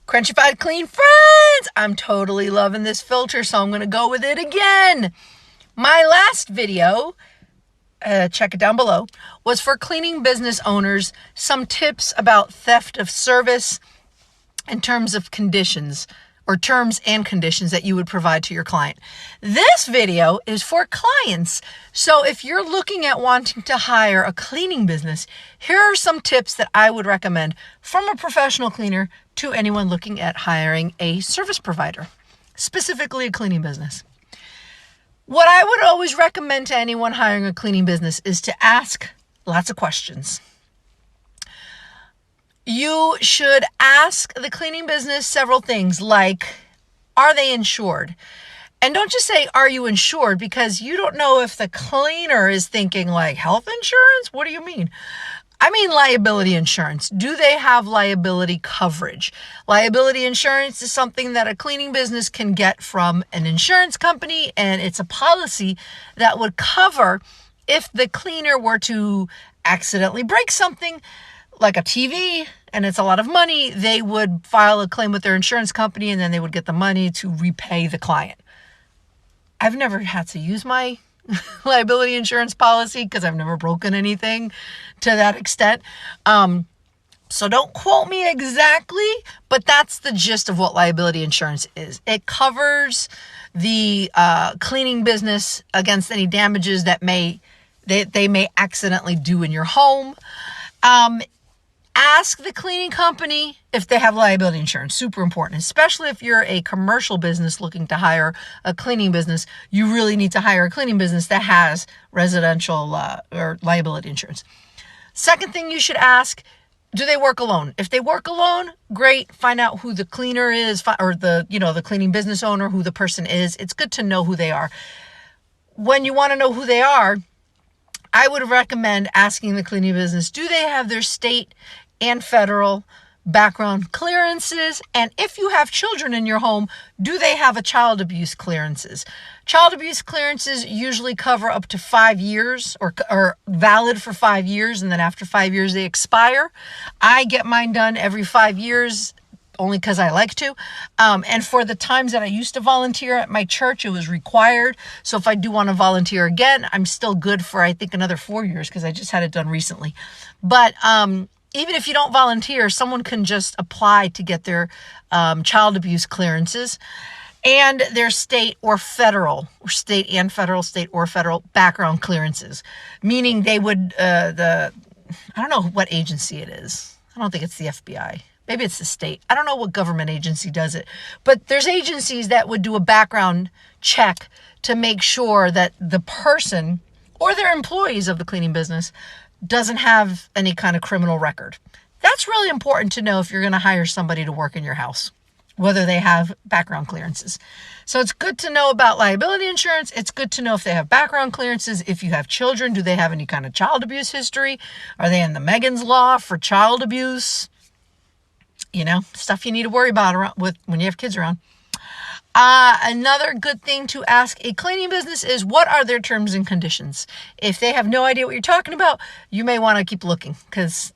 Crunchified Clean friends, I'm totally loving this filter, so I'm going to go with it again. My last video, check it down below, was for cleaning business owners, some tips about theft of service in terms of conditions or terms and conditions that you would provide to your client. This video is for clients. So if you're looking at wanting to hire a cleaning business, here are some tips that I would recommend from a professional cleaner to anyone looking at hiring a service provider, specifically a cleaning business. What I would always recommend to anyone hiring a cleaning business is to ask lots of questions. You should ask the cleaning business several things like, are they insured? And don't just say, are you insured? Because you don't know if the cleaner is thinking like health insurance. What do you mean? I mean liability insurance. Do they have liability coverage? Liability insurance is something that a cleaning business can get from an insurance company, and it's a policy that would cover if the cleaner were to accidentally break something like a TV, and it's a lot of money. They would file a claim with their insurance company, and then they would get the money to repay the client. I've never had to use my liability insurance policy because I've never broken anything to that extent. So don't quote me exactly, but that's the gist of what liability insurance is. It covers the cleaning business against any damages that they may accidentally do in your home. Ask the cleaning company if they have liability insurance. Super important, especially if you're a commercial business looking to hire a cleaning business. You really need to hire a cleaning business that has residential or liability insurance. Second thing you should ask, do they work alone? If they work alone, great. Find out who the cleaner is, or the cleaning business owner, who the person is. It's good to know who they are. When you want to know who they are, I would recommend asking the cleaning business, do they have their state and federal background clearances? And if you have children in your home, do they have a child abuse clearances? Child abuse clearances usually cover up to 5 years or valid for 5 years. And then after 5 years, they expire. I get mine done every 5 years only because I like to. And for the times that I used to volunteer at my church, it was required. So if I do want to volunteer again, I'm still good for, I think, another 4 years because I just had it done recently. But even if you don't volunteer, someone can just apply to get their child abuse clearances and their state and federal background clearances, meaning they would, I don't know what agency it is. I don't think it's the FBI. Maybe it's the state. I don't know what government agency does it, but there's agencies that would do a background check to make sure that the person or their employees of the cleaning business doesn't have any kind of criminal record. That's really important to know if you're going to hire somebody to work in your house, whether they have background clearances. So it's good to know about liability insurance. It's good to know if they have background clearances. If you have children, do they have any kind of child abuse history? Are they in the Megan's Law for child abuse? Stuff you need to worry about when you have kids around. Another good thing to ask a cleaning business is, what are their terms and conditions? If they have no idea what you're talking about, you may want to keep looking because,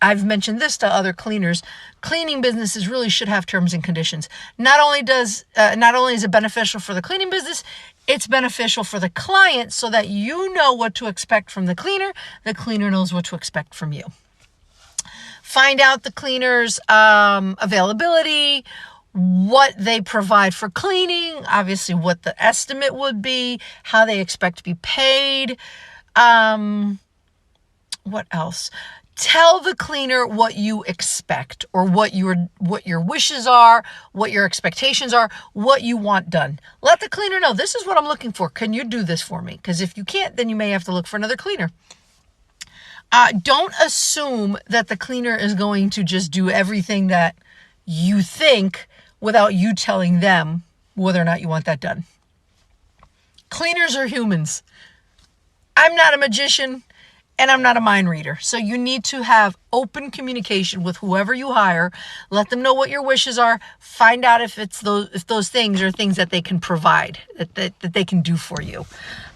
I've mentioned this to other cleaners. Cleaning businesses really should have terms and conditions. Not only is it beneficial for the cleaning business, it's beneficial for the client so that you know what to expect from the cleaner knows what to expect from you. Find out the cleaner's availability, what they provide for cleaning, obviously what the estimate would be, how they expect to be paid. What else? Tell the cleaner what you expect, or what your wishes are, what your expectations are, what you want done. Let the cleaner know, this is what I'm looking for. Can you do this for me? Because if you can't, then you may have to look for another cleaner. Don't assume that the cleaner is going to just do everything that you think without you telling them whether or not you want that done. Cleaners are humans. I'm not a magician and I'm not a mind reader. So you need to have open communication with whoever you hire. Let them know what your wishes are. Find out if those things are things that they can provide, that they can do for you,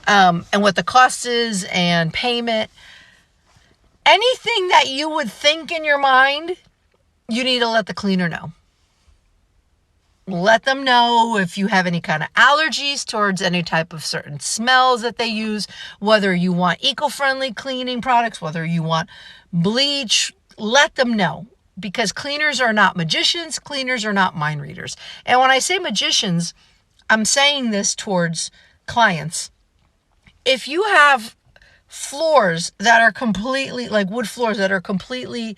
and what the cost is and payment. Anything that you would think in your mind, you need to let the cleaner know. Let them know if you have any kind of allergies towards any type of certain smells that they use, whether you want eco-friendly cleaning products, whether you want bleach. Let them know, because cleaners are not magicians. Cleaners are not mind readers. And when I say magicians, I'm saying this towards clients. If you have floors that are completely, like wood floors that are completely,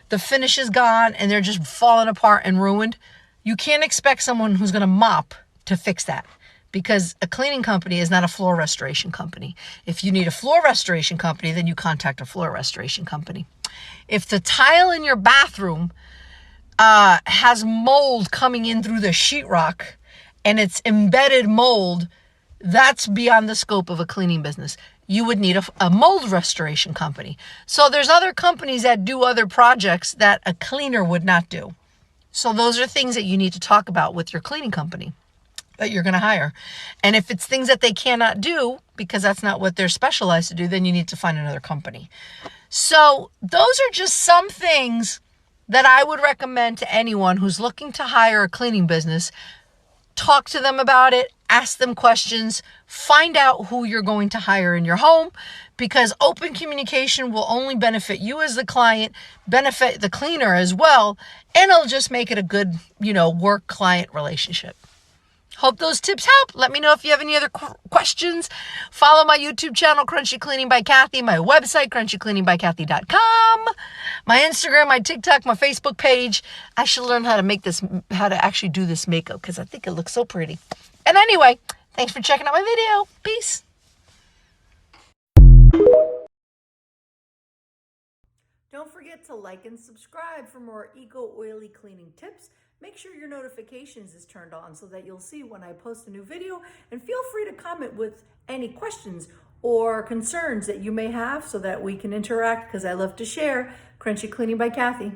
the finish is gone and they're just falling apart and ruined, you can't expect someone who's going to mop to fix that, because a cleaning company is not a floor restoration company. If you need a floor restoration company, then you contact a floor restoration company. If the tile in your bathroom has mold coming in through the sheetrock and it's embedded mold, that's beyond the scope of a cleaning business. You would need a mold restoration company. So there's other companies that do other projects that a cleaner would not do. So those are things that you need to talk about with your cleaning company that you're going to hire. And if it's things that they cannot do, because that's not what they're specialized to do, then you need to find another company. So those are just some things that I would recommend to anyone who's looking to hire a cleaning business. Talk to them about it, ask them questions, find out who you're going to hire in your home, because open communication will only benefit you as the client, benefit the cleaner as well, and it'll just make it a good, work-client relationship. Hope those tips help. Let me know if you have any other questions. Follow my YouTube channel, Crunchy Cleaning by Kathy, my website, crunchycleaningbyKathy.com, my Instagram, my TikTok, my Facebook page. I should learn how to actually do this makeup, because I think it looks so pretty. And anyway, thanks for checking out my video. Peace. Don't forget to like and subscribe for more eco-oily cleaning tips. Make sure your notifications is turned on so that you'll see when I post a new video, and feel free to comment with any questions or concerns that you may have so that we can interact, because I love to share. Crunchy Cleaning by Kathy.